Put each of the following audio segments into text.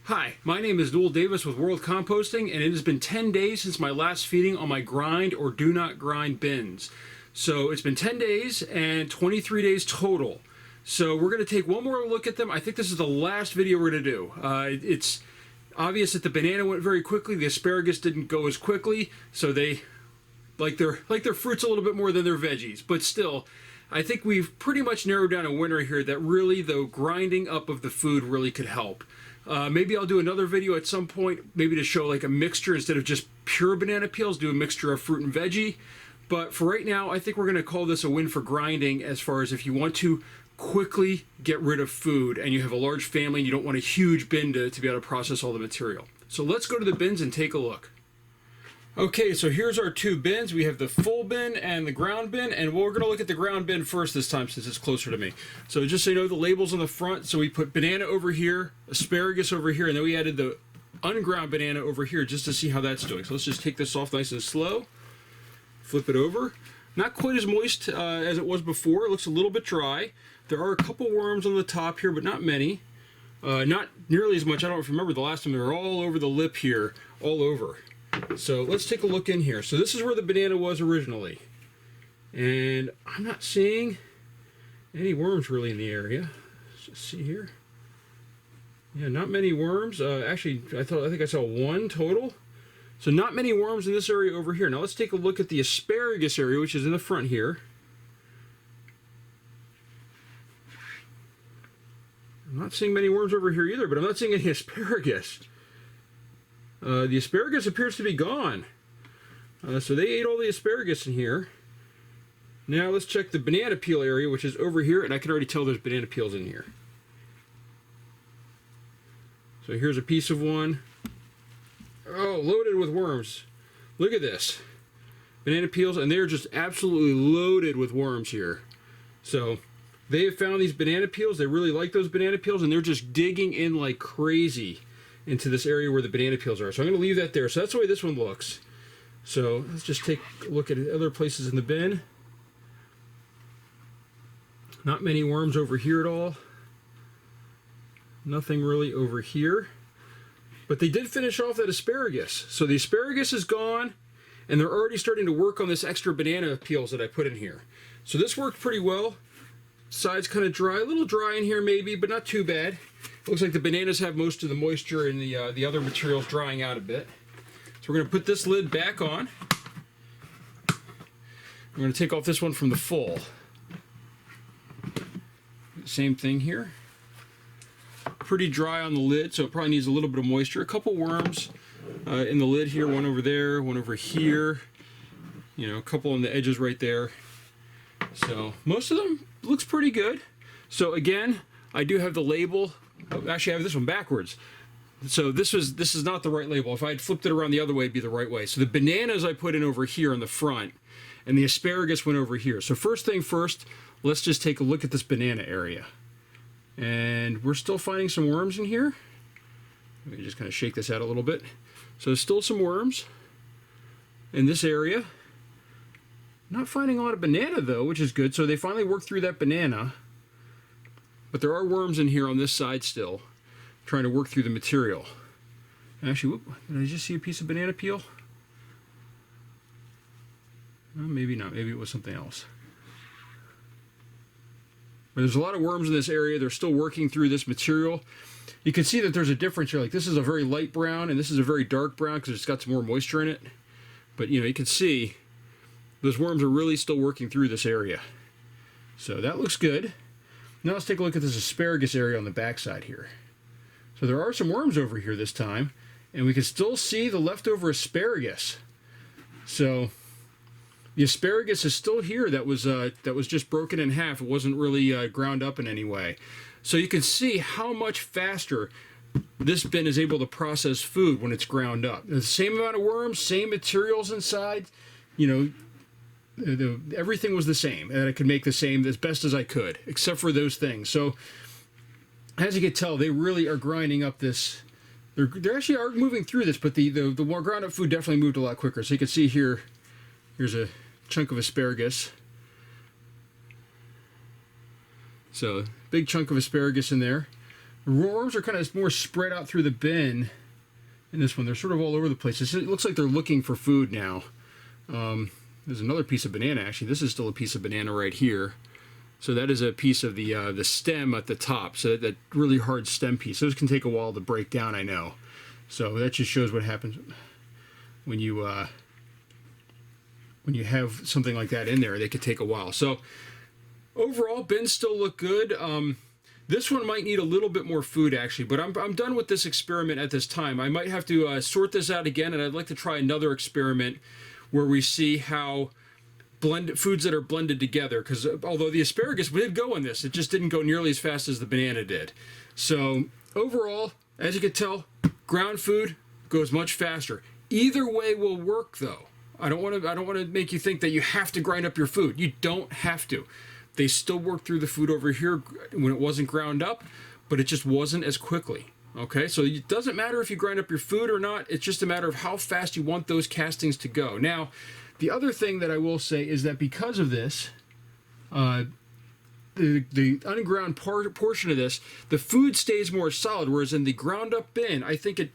Hi, my name is Noel Davis with World Composting, and it has been 10 days since my last feeding on my grind or do not grind bins. So it's been 10 days and 23 days total. So we're going to take one more look at them. I think this is the last video we're going to do. It's obvious that the banana went very quickly. The asparagus didn't go as quickly, so they like their fruits a little bit more than their veggies. But still, I think we've pretty much narrowed down a winner here that really the grinding up of the food really could help. Maybe I'll do another video at some point, maybe to show like a mixture instead of just pure banana peels, do a mixture of fruit and veggie. But for right now, I think we're going to call this a win for grinding, as far as if you want to quickly get rid of food and you have a large family and you don't want a huge bin to be able to process all the material. So let's go to the bins and take a look. Okay, so here's our two bins. We have the full bin and the ground bin, and we're going to look at the ground bin first this time since it's closer to me. So just so you know, the labels on the front, so we put banana over here, asparagus over here, and then we added the unground banana over here just to see how that's doing. So let's just take this off nice and slow, flip it over. Not quite as moist as it was before. It looks a little bit dry. There are a couple worms on the top here, but not many. Not nearly as much. I don't remember the last time. They were all over the lip here, all over. So let's take a look in here. So this is where the banana was originally. And I'm not seeing any worms really in the area. Let's just see here. Yeah, not many worms. Actually, I think I saw one total. So not many worms in this area over here. Now let's take a look at the asparagus area, which is in the front here. I'm not seeing many worms over here either, but I'm not seeing any asparagus. The asparagus appears to be gone. So they ate all the asparagus in here. Now let's check the banana peel area, which is over here, and I can already tell there's banana peels in here. So here's a piece of one. Oh, loaded with worms. Look at this. Banana peels, and they're just absolutely loaded with worms here. So they have found these banana peels. They really like those banana peels, and they're just digging in like crazy into this area where the banana peels are. So I'm going to leave that there. So that's the way this one looks. So let's just take a look at other places in the bin. Not many worms over here at all. Nothing really over here. But they did finish off that asparagus. So the asparagus is gone, and they're already starting to work on this extra banana peels that I put in here. So this worked pretty well. Sides kind of dry, a little dry in here maybe, but not too bad. Looks like the bananas have most of the moisture, and the other materials drying out a bit. So we're going to put this lid back on. We're going to take off this one from the full. Same thing here. Pretty dry on the lid, so it probably needs a little bit of moisture. A couple worms in the lid here, one over there, one over here. You know, a couple on the edges right there. So most of them looks pretty good. So again, I do have the label. Oh, actually, I have this one backwards. So this is not the right label. If I had flipped it around the other way, it'd be the right way. So the bananas I put in over here in the front, and the asparagus went over here. So first thing first, let's just take a look at this banana area. And we're still finding some worms in here. Let me just kind of shake this out a little bit. So there's still some worms in this area. Not finding a lot of banana though, which is good. So they finally worked through that banana. But there are worms in here on this side still, trying to work through the material. Actually, whoop, did I just see a piece of banana peel? Maybe not. Maybe it was something else. But there's a lot of worms in this area. They're still working through this material. You can see that there's a difference here. Like this is a very light brown, and this is a very dark brown because it's got some more moisture in it. But you know, you can see those worms are really still working through this area. So that looks good. Now let's take a look at this asparagus area on the backside here. So there are some worms over here this time, and we can still see the leftover asparagus. So the asparagus is still here. That was just broken in half. It wasn't really ground up in any way. So you can see how much faster this bin is able to process food when it's ground up. The same amount of worms, same materials inside, you know, everything was the same, and I could make the same as best as I could, except for those things. So as you can tell, they really are grinding up this. They actually are moving through this, but the more ground up food definitely moved a lot quicker. So you can see here, here's a chunk of asparagus. So big chunk of asparagus in there. Worms are kind of more spread out through the bin. In this one, they're sort of all over the place. It looks like they're looking for food now. There's another piece of banana, actually. This is still a piece of banana right here. So that is a piece of the stem at the top. So that really hard stem piece. Those can take a while to break down, I know. So that just shows what happens when you have something like that in there. They could take a while. So overall, bins still look good. This one might need a little bit more food, actually, but I'm done with this experiment at this time. I might have to sort this out again, and I'd like to try another experiment where we see how foods that are blended together, because although the asparagus did go in this, it just didn't go nearly as fast as the banana did. So overall, as you can tell, ground food goes much faster. Either way will work, though. I don't want to make you think that you have to grind up your food. You don't have to. They still work through the food over here when it wasn't ground up, but it just wasn't as quickly. Okay, so it doesn't matter if you grind up your food or not. It's just a matter of how fast you want those castings to go. Now, the other thing that I will say is that because of this, the unground portion of this, the food stays more solid, whereas in the ground up bin, I think it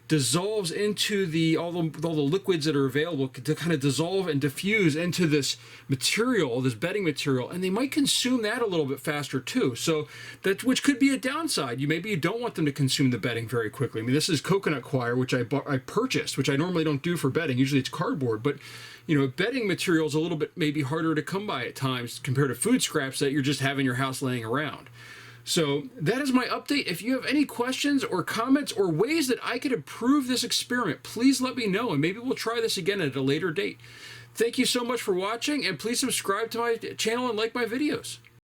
dissolves into all the liquids that are available to kind of dissolve and diffuse into this material, this bedding material, and they might consume that a little bit faster too. So which could be a downside. Maybe you don't want them to consume the bedding very quickly. I mean, this is coconut coir, which I purchased, which I normally don't do for bedding. Usually it's cardboard, but bedding material is a little bit maybe harder to come by at times compared to food scraps that you're just having your house laying around. So that is my update. If you have any questions or comments or ways that I could improve this experiment, please let me know, and maybe we'll try this again at a later date. Thank you so much for watching, and please subscribe to my channel and like my videos.